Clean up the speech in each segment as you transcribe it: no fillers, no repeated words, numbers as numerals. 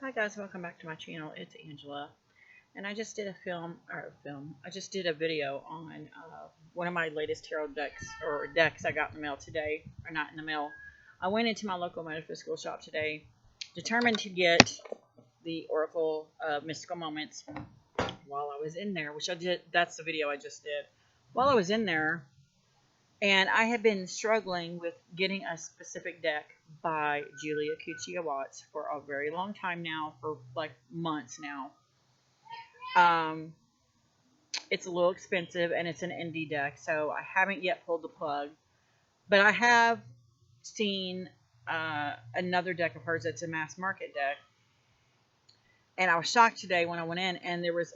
Hi guys, welcome back to my channel. It's Angela, and I just did I just did a video on one of my latest tarot decks I got in the mail today, or not in the mail. I went into my local metaphysical shop today, determined to get the Oracle Mystical Moments while I was in there, which I did. That's the video I just did while I was in there. And I have been struggling with getting a specific deck by Julia Cuccia Watts for a very long time now, for like months now. It's a little expensive and it's an indie deck, so I haven't yet pulled the plug. But I have seen another deck of hers that's a mass market deck. And I was shocked today when I went in and there was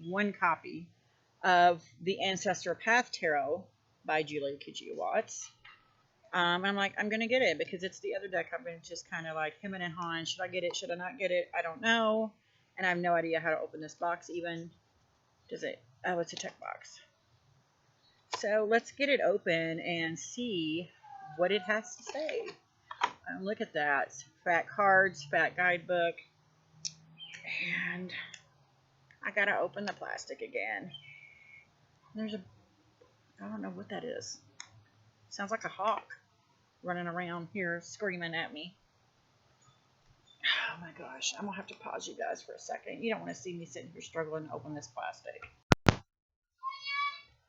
one copy of the Ancestral Path Tarot by Julia Cuccia Watts. And I'm like, I'm going to get it because it's the other deck I've been just kind of like hemming and hawing. Should I get it? Should I not get it? I don't know. And I have no idea how to open this box even. Does it? Oh, it's a check box. So let's get it open and see what it has to say. Look at that. Fat cards, fat guidebook. And I got to open the plastic again. I don't know what that is. Sounds like a hawk running around here screaming at me. Oh my gosh. I'm going to have to pause you guys for a second. You don't want to see me sitting here struggling to open this plastic.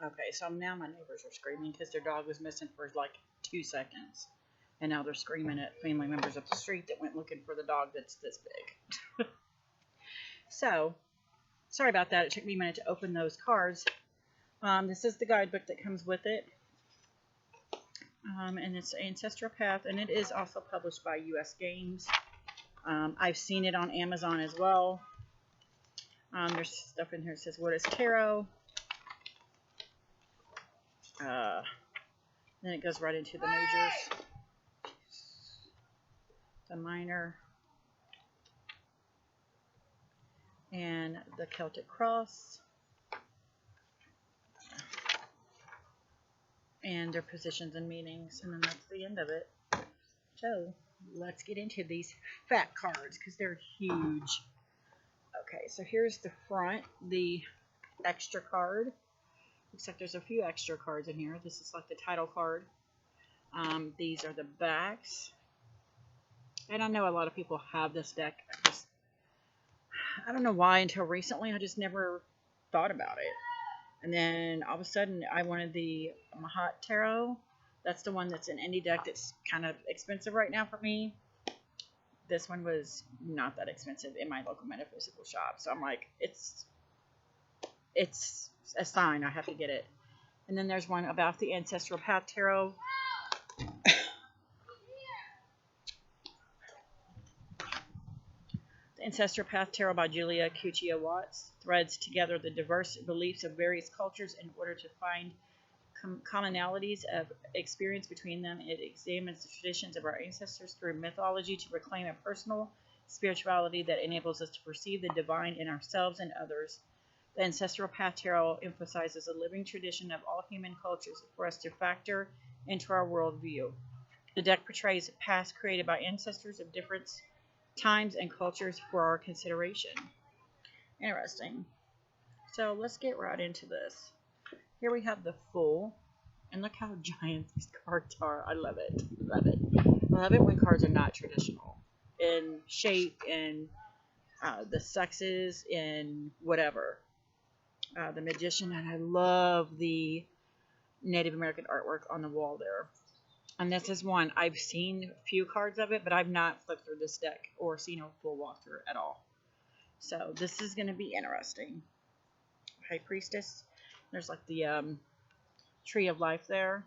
Okay, so now my neighbors are screaming because their dog was missing for like 2 seconds. And now they're screaming at family members up the street that went looking for the dog that's this big. So, sorry about that. It took me a minute to open those cards. This is the guidebook that comes with it. And it's Ancestral Path, and it is also published by U.S. Games. I've seen it on Amazon as well. There's stuff in here that says, what is tarot? Then it goes right into the majors. The minor. And the Celtic Cross. And their positions and meanings, and then that's the end of it. So let's get into these fat cards because they're huge. Okay, so here's the front, the extra card. Looks like there's a few extra cards in here. This is like the title card. These are the backs. And I know a lot of people have this deck. I don't know why until recently. I just never thought about it. And then all of a sudden, I wanted the Mahat Tarot. That's the one that's an indie deck that's kind of expensive right now for me. This one was not that expensive in my local metaphysical shop. So I'm like, it's a sign. I have to get it. And then there's one about the Ancestral Path Tarot. Ancestral Path Tarot by Julia Cuccia Watts threads together the diverse beliefs of various cultures in order to find commonalities of experience between them. It examines the traditions of our ancestors through mythology to reclaim a personal spirituality that enables us to perceive the divine in ourselves and others. The Ancestral Path Tarot emphasizes a living tradition of all human cultures for us to factor into our worldview. The deck portrays past created by ancestors of different times and cultures for our consideration. Interesting. So let's get right into this. Here we have the Fool, and look how giant these cards are. I love it. Love it. I love it when cards are not traditional in shape, in the sexes, in whatever. The Magician, and I love the Native American artwork on the wall there. And this is one. I've seen a few cards of it, but I've not flipped through this deck or seen a full walkthrough at all. So this is going to be interesting. High Priestess. There's like the Tree of Life there.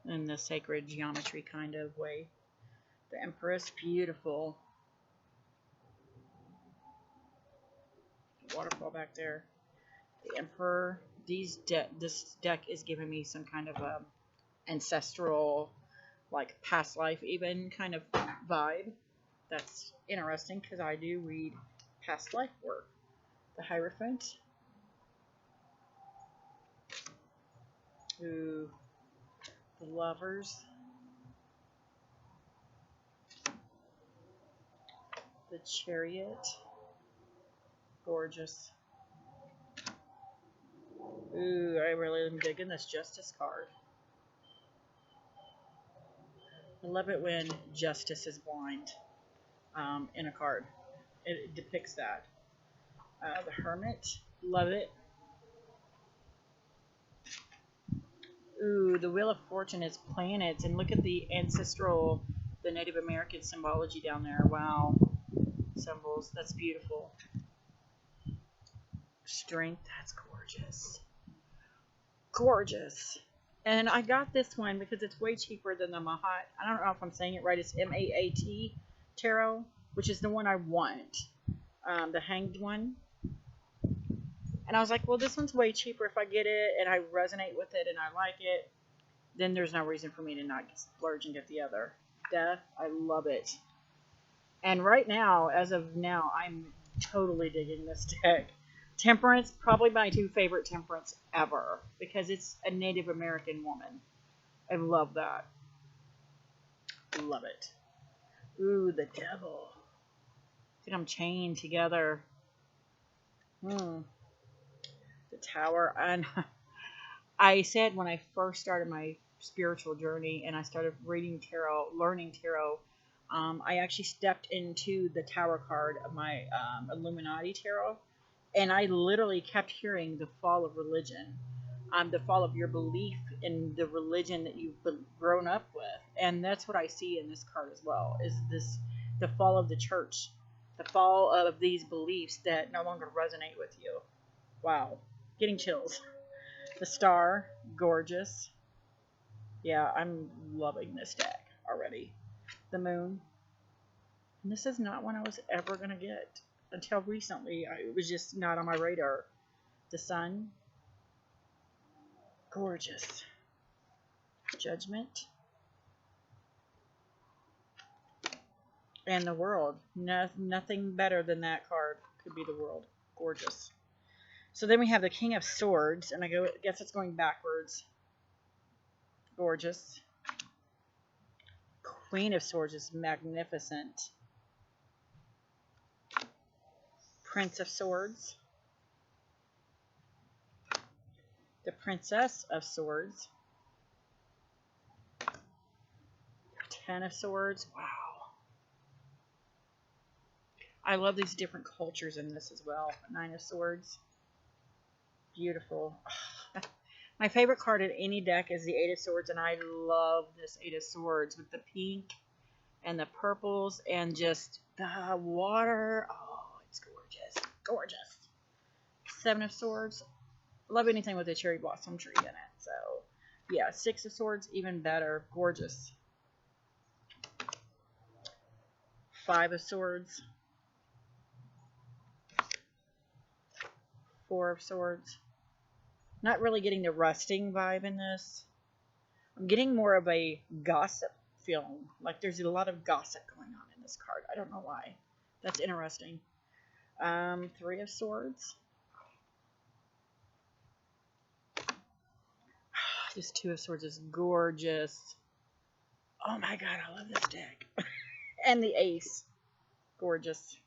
In the sacred geometry kind of way. The Empress. Beautiful. Waterfall back there. The Emperor. This deck is giving me some kind of ancestral, like past life even kind of vibe. That's interesting because I do read past life work. The Hierophant. Ooh. The Lovers. The Chariot. Gorgeous. Ooh, I really am digging this Justice card. I love it when Justice is blind in a card. It depicts that. The Hermit. Love it. Ooh, the Wheel of Fortune is planets. And look at the ancestral, the Native American symbology down there. Wow. Symbols. That's beautiful. Strength. That's gorgeous. Gorgeous. And I got this one because it's way cheaper than the Mahat. I don't know if I'm saying it right. It's M-A-A-T Tarot, which is the one I want. The Hanged one. And I was like, well, this one's way cheaper. If I get it and I resonate with it and I like it, then there's no reason for me to not splurge and get the other. Death, I love it. And right now, as of now, I'm totally digging this deck. Temperance, probably my 2 favorite Temperance ever, because it's a Native American woman. I love that. Love it. Ooh, the Devil. See them chained together. The Tower. And I said when I first started my spiritual journey and I started reading tarot, learning tarot, I actually stepped into the Tower card of my Illuminati tarot, and I literally kept hearing the fall of religion, the fall of your belief in the religion that you've grown up with. And that's what I see in this card as well, is this, the fall of the church, the fall of these beliefs that no longer resonate with you. Wow. Getting chills. The Star, gorgeous. Yeah, I'm loving this deck already. The Moon. And this is not one I was ever going to get until recently. It was just not on my radar. The Sun. Gorgeous. Judgment. And the World. Nothing better than that card could be the World. Gorgeous. So then we have the King of Swords, and I guess it's going backwards. Gorgeous. Queen of Swords is magnificent. Prince of Swords. The Princess of Swords. 10 of Swords. Wow. I love these different cultures in this as well. 9 of Swords. Beautiful. My favorite card in any deck is the 8 of Swords, and I love this 8 of Swords with the pink and the purples and just the water. Oh, it's gorgeous. Gorgeous. 7 of Swords. Love anything with a cherry blossom tree in it. So, yeah, 6 of Swords, even better. Gorgeous. 5 of Swords. 4 of Swords. Not really getting the rusting vibe in this. I'm getting more of a gossip feeling. Like there's a lot of gossip going on in this card. I don't know why. That's interesting. 3 of Swords. This 2 of Swords is gorgeous. Oh my god, I love this deck. And the Ace. Gorgeous.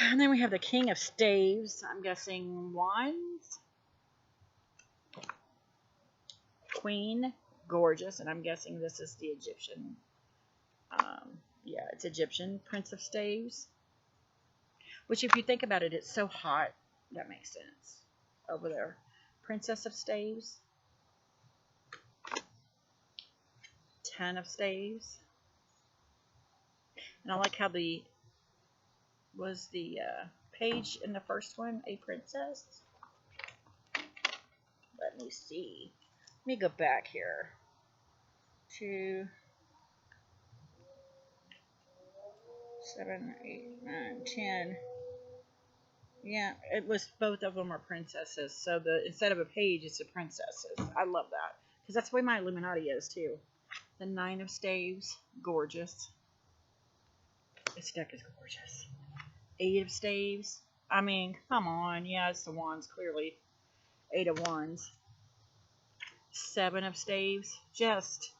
And then we have the King of Staves. I'm guessing Wands. Queen. Gorgeous. And I'm guessing this is the Egyptian. Yeah, it's Egyptian. Prince of Staves. Which, if you think about it, it's so hot. That makes sense. Over there. Princess of Staves. 10 of Staves. And I like how the was the page in the first one a princess? Let me see. Let me go back here to 7, 8, 9, 10. Yeah, it was, both of them are princesses. So instead of a page, it's a princesses. I love that because that's the way my Illuminati is too. The 9 of Staves, gorgeous. This deck is gorgeous. 8 of Staves. I mean, come on. Yeah, it's the Wands, clearly. 8 of Wands. 7 of Staves. Just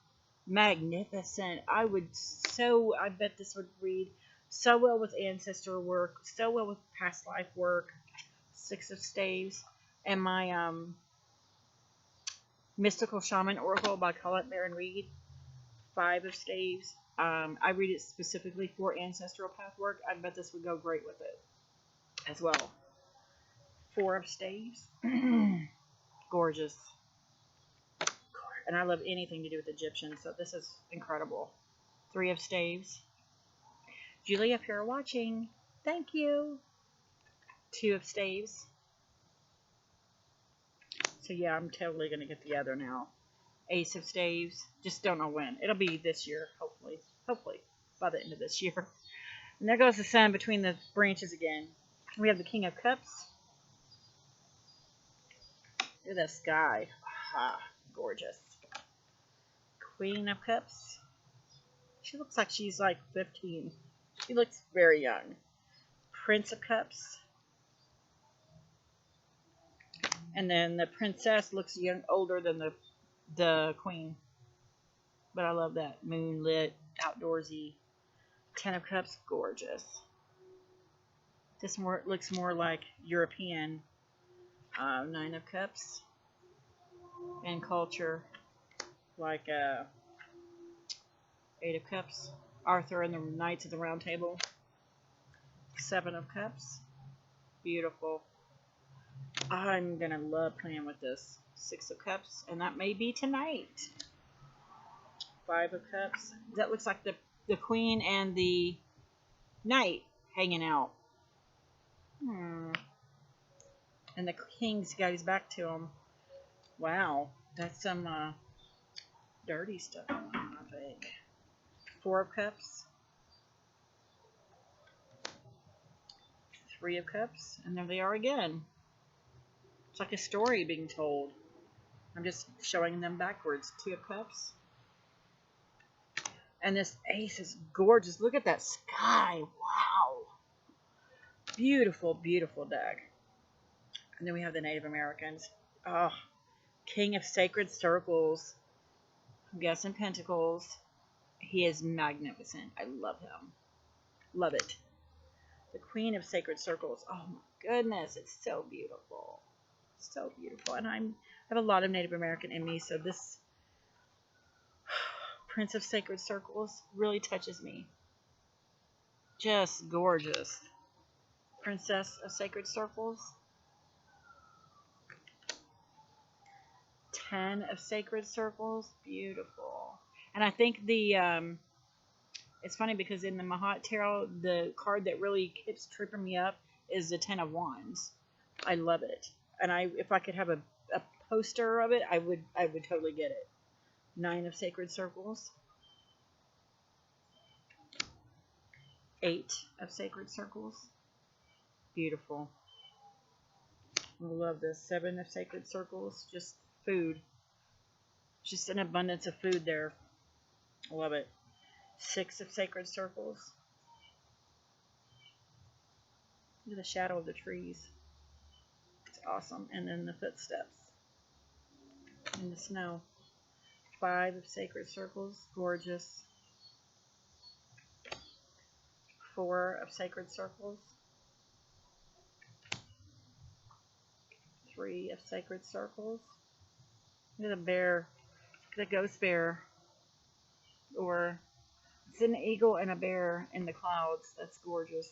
magnificent. I bet this would read so well with ancestor work, so well with past life work. Six of Staves. And my Mystical Shaman Oracle by Colette Baron Reed. Five of Staves. I read it specifically for ancestral path work. I bet this would go great with it as well. Four of Staves. Gorgeous. And I love anything to do with Egyptians, so this is incredible. Three of Staves. Julia, if you're watching, thank you. Two of Staves. So yeah, I'm totally going to get the other now. Ace of Staves. Just don't know when. It'll be this year, hopefully. Hopefully, by the end of this year. And there goes the sun between the branches again. We have the King of Cups. Look at the sky. Ah, gorgeous. Queen of Cups. She looks like she's like 15. She looks very young. Prince of Cups. And then the princess looks older than the queen. But I love that. Moonlit, outdoorsy. Ten of Cups, gorgeous. This looks more like European. Nine of Cups. And culture, like Eight of Cups. Arthur and the Knights of the Round Table. Seven of Cups. Beautiful. I'm going to love playing with this. Six of Cups. And that may be tonight. Five of Cups. That looks like the Queen and the Knight hanging out. And the King's got his back to him. Wow. That's some dirty stuff, I think. Four of Cups. Three of Cups. And there they are again. It's like a story being told. I'm just showing them backwards. Two of Cups. And this ace is gorgeous. Look at that sky. Wow. Beautiful, beautiful deck. And then we have the Native Americans. Oh, King of Sacred Circles. I'm guessing Pentacles. He is magnificent. I love him. Love it. The Queen of Sacred Circles. Oh my goodness. It's so beautiful. So beautiful. And I have a lot of Native American in me, so this Prince of Sacred Circles really touches me. Just gorgeous. Princess of Sacred Circles. 10 of Sacred Circles. Beautiful. And I think it's funny because in the Mahat Tarot, the card that really keeps tripping me up is the 10 of Wands. I love it. And if I could have a poster of it, I would totally get it. 9 of Sacred Circles. 8 of Sacred Circles. Beautiful. I love this. 7 of Sacred Circles. Just food. Just an abundance of food there. I love it. 6 of Sacred Circles. Look at the shadow of the trees. It's awesome. And then the footsteps in the snow. 5 of Sacred Circles. Gorgeous. 4 of Sacred Circles. 3 of Sacred Circles. Look at the bear. The ghost bear. Or it's an eagle and a bear in the clouds. That's gorgeous.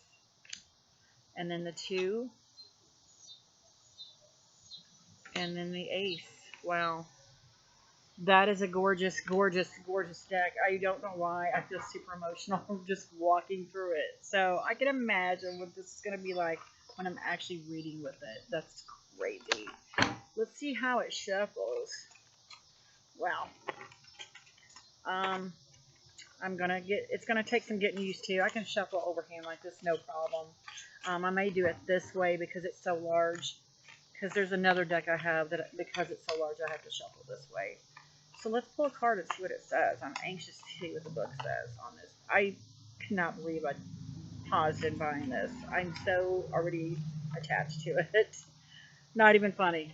And then the 2. And then the ace. Wow. That is a gorgeous, gorgeous, gorgeous deck. I don't know why. I feel super emotional just walking through it. So I can imagine what this is going to be like when I'm actually reading with it. That's crazy. Let's see how it shuffles. Wow. It's gonna take some getting used to. I can shuffle overhand like this, no problem. I may do it this way because it's so large. Because there's another deck I have that because it's so large, I have to shuffle this way. So let's pull a card and see what it says. I'm anxious to see what the book says on this. I cannot believe I paused in buying this. I'm so already attached to it. Not even funny.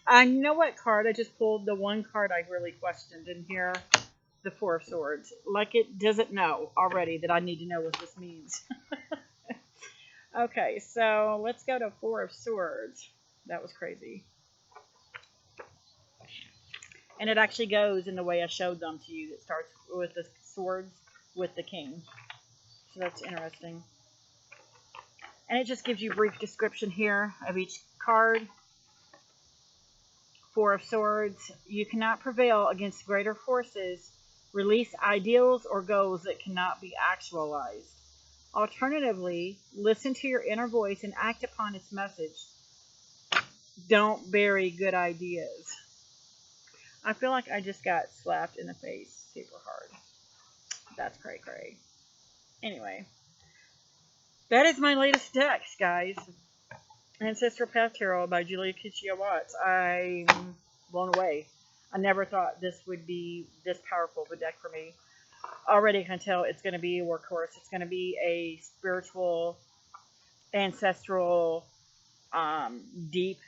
I know what card I just pulled. The one card I really questioned in here. the Four of Swords. Like it doesn't know already that I need to know what this means. Okay, so let's go to Four of Swords. That was crazy. And it actually goes in the way I showed them to you. It starts with the swords with the king. So that's interesting. And it just gives you a brief description here of each card. Four of Swords. You cannot prevail against greater forces. Release ideals or goals that cannot be actualized. Alternatively, listen to your inner voice and act upon its message. Don't bury good ideas. I feel like I just got slapped in the face super hard. That's cray cray. Anyway, that is my latest decks, guys. Ancestral Path Tarot by Julia Kuchia Watts. I'm blown away. I never thought this would be this powerful of a deck for me. Already I can tell it's going to be a workhorse. It's going to be a spiritual, ancestral, deep,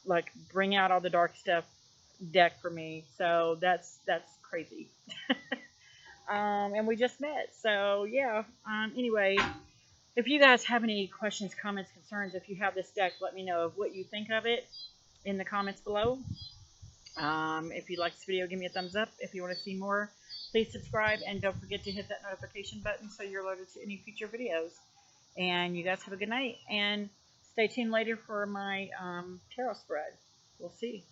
like bring out all the dark stuff deck for me. So that's crazy. And we just met. So yeah. Anyway, if you guys have any questions, comments, concerns, if you have this deck, let me know of what you think of it in the comments below. If you like this video, give me a thumbs up. If you want to see more, please subscribe. And don't forget to hit that notification button so you're alerted to any future videos. And you guys have a good night. And stay tuned later for my tarot spread. We'll see.